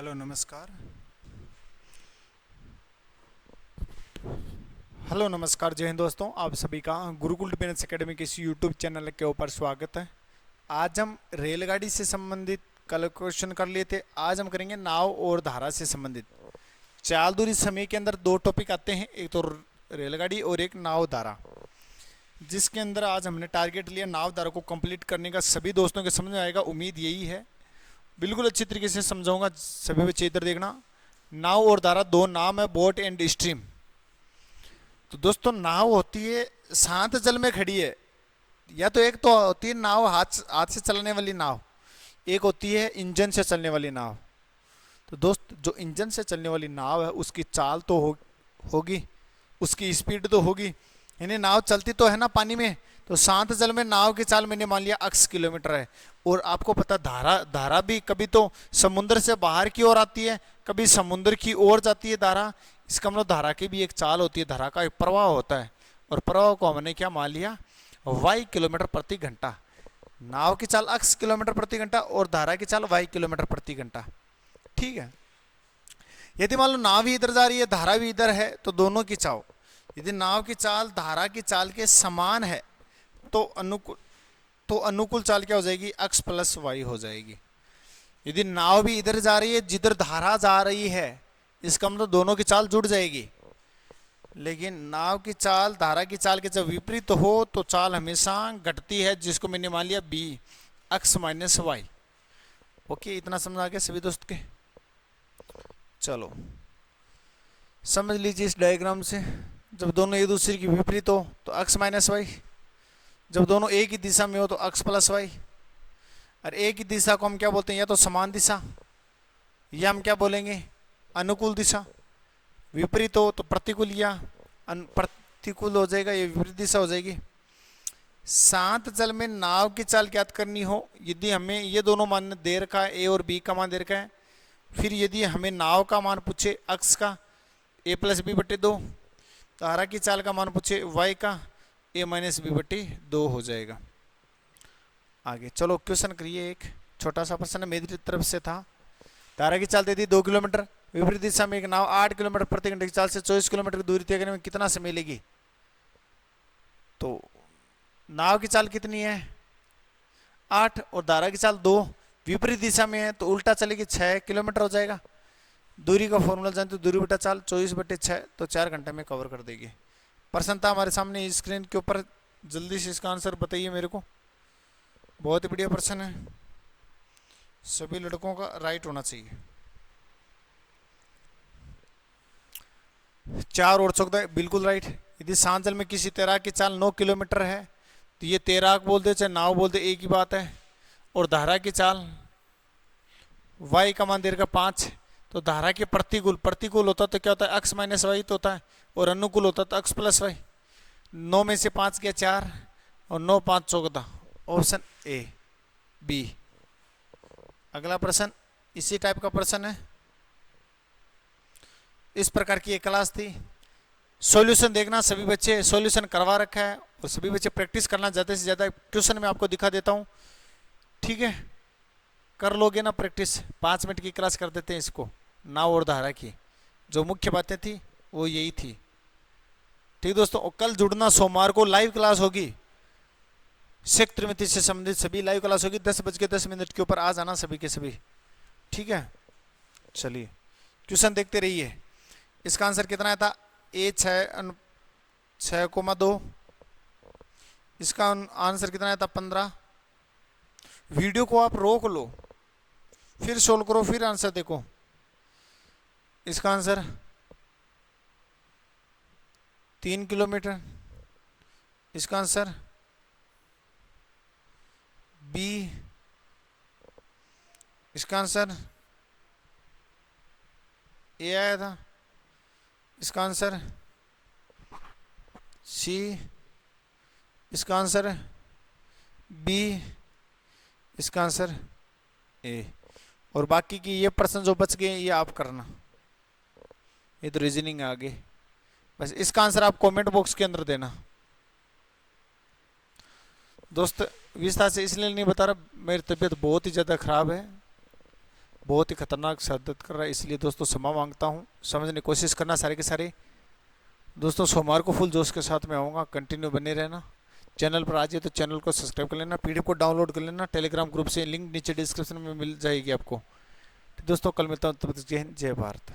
Hello नमस्कार। Hello नमस्कार, जय हिंद दोस्तों। आप सभी का गुरुकुल डिफेंस एकेडमी के इस यूट्यूब चैनल के ऊपर स्वागत है। आज हम रेलगाड़ी से संबंधित कल क्वेश्चन कर लिए थे। आज हम करेंगे नाव और धारा से संबंधित। चाल दूरी समय के अंदर दो टॉपिक आते हैं, एक तो रेलगाड़ी और एक नाव धारा, जिसके अंदर आज हमने टारगेट लिया नाव धारा को कंप्लीट करने का। सभी दोस्तों के समझ में आएगा, उम्मीद यही है। बिल्कुल अच्छी तरीके से समझाऊंगा, सभी बच्चे इधर देखना। नाव और धारा दो नाम है, बोट एंड स्ट्रीम। तो दोस्तों नाव होती है शांत जल में खड़ी है, या तो एक तो होती है नाव हाथ से चलने वाली नाव, एक होती है इंजन से चलने वाली नाव। तो दोस्त जो इंजन से चलने वाली नाव है उसकी चाल तो होगी, उसकी स्पीड तो होगी, यानी नाव चलती तो है ना पानी में। तो शांत जल में नाव की चाल मैंने मान लिया 80 किलोमीटर है। और आपको पता धारा भी कभी तो समुद्र से बाहर की ओर आती है, कभी समुद्र की ओर जाती है धारा। इसका मतलब धारा की भी एक चाल होती है, धारा का एक प्रवाह होता है, और प्रवाह को हमने क्या मान लिया, y किलोमीटर प्रति घंटा। नाव की चाल 80 किलोमीटर प्रति घंटा और धारा की चाल y किलोमीटर प्रति घंटा। ठीक है। यदि मान लो नाव भी इधर जा रही है, धारा भी इधर है, तो दोनों की चाल, यदि नाव की चाल धारा की चाल के समान है तो अनुकूल चाल क्या हो जाएगी, x प्लस वाई हो जाएगी। यदि नाव भी इधर जा रही है जिधर धारा जा रही है, इसका मतलब दोनों की चाल जुड़ जाएगी। लेकिन नाव की चाल धारा की चाल के जब विपरीत हो तो चाल हमेशा घटती है, जिसको मैंने मान लिया b x minus y. Okay, इतना समझ आ गया सभी दोस्त के। चलो समझ लीजिए इस डायग्राम से, जब दोनों एक दूसरे की विपरीत हो तो x माइनस वाई, जब दोनों एक ही दिशा में हो तो x प्लस वाई। और एक ही दिशा को हम क्या बोलते हैं, या तो समान दिशा, या हम क्या बोलेंगे अनुकूल दिशा। विपरीत हो तो प्रतिकूल या प्रतिकूल हो जाएगा, ये विपरीत दिशा हो जाएगी। शांत जल में नाव की चाल ज्ञात करनी हो, यदि हमें ये दोनों मान दे रखा है, ए और बी का मान दे रखा है, फिर यदि हमें नाव का मान पूछे x का a प्लस बी बटे 2, धारा की चाल का मान पूछे y का a माइनस बी बटे 2 हो जाएगा। आगे चलो क्वेश्चन करिए। एक छोटा सा प्रश्न मेरी तरफ से था। धारा की चाल दे दी 2 किलोमीटर, विपरीत दिशा में एक नाव 8 किलोमीटर प्रति घंटे की चाल से 24 किलोमीटर की दूरी तय करने में कितना समय लेगी। तो नाव की चाल कितनी है 8 और धारा की चाल 2, विपरीत दिशा में है तो उल्टा चलेगी 6 किलोमीटर हो जाएगा। दूरी का फॉर्मूला जानते हो, दूरी बटा चाल 24 बटे 6, तो 4 घंटे में कवर कर देगी। प्रश्न था हमारे सामने स्क्रीन के ऊपर, जल्दी से इसका आंसर बताइए मेरे को। बहुत ही बढ़िया प्रश्न है, सभी लड़कों का राइट होना चाहिए। 4 और 14 बिल्कुल राइट। यदि शांत जल में किसी तैराक की चाल 9 किलोमीटर है तो ये तैराक बोल दे चाहे नाव बोल दे, एक ही बात है। और धारा की चाल y का मान दे रखा 5, तो धारा के प्रतिकूल होता तो क्या होता है x माइनस वाई तो होता है, और अनुकूल होता तो x प्लस वाई। 9 में से 5 गया 4 और 9 5 14, ऑप्शन ए बी। अगला प्रश्न इसी टाइप का प्रश्न है। इस प्रकार की एक क्लास थी। सॉल्यूशन देखना, सभी बच्चे सॉल्यूशन करवा रखा है और सभी बच्चे प्रैक्टिस करना ज़्यादा से ज़्यादा। ट्यूशन में आपको दिखा देता हूँ, ठीक है, कर लोगे ना प्रैक्टिस। 5 मिनट की क्लास कर देते हैं इसको, नाव और धारा की। जो मुख्य बातें थी वो यही थी। ठीक दोस्तों, और कल जुड़ना, सोमवार को लाइव क्लास होगी, सिख त्रिमिति से संबंधित सभी लाइव क्लास होगी 10:10 के ऊपर। आ जाना सभी के सभी, ठीक है। चलिए ट्यूशन देखते रहिए। इसका आंसर कितना आया था, ए 6,2। इसका आंसर कितना आया था 15। वीडियो को आप रोक लो, फिर सोल्व करो, फिर आंसर देखो। इसका आंसर 3 किलोमीटर। इसका आंसर बी। इसका आंसर ए आया था। इसका आंसर सी। इसका आंसर बी। इसका आंसर ए। और बाकी की ये प्रश्न जो बच गए ये आप करना, ये तो रीजनिंग है आगे। बस इसका आंसर आप कमेंट बॉक्स के अंदर देना। दोस्त विस्तार से इसलिए नहीं बता रहा, मेरी तबीयत बहुत ही ज़्यादा ख़राब है, बहुत ही खतरनाक शरारत कर रहा है, इसलिए दोस्तों क्षमा मांगता हूँ। समझने की कोशिश करना सारे के सारे दोस्तों। सोमवार को फुल जोश के साथ में आऊँगा, कंटिन्यू बने रहना। चैनल पर आ जाए तो चैनल को सब्सक्राइब कर लेना, पीडीएफ को डाउनलोड कर लेना टेलीग्राम ग्रुप से, लिंक नीचे डिस्क्रिप्शन में मिल जाएगी आपको। तो दोस्तों कल मिलता हूँ, तब तक जय हिंद जय भारत।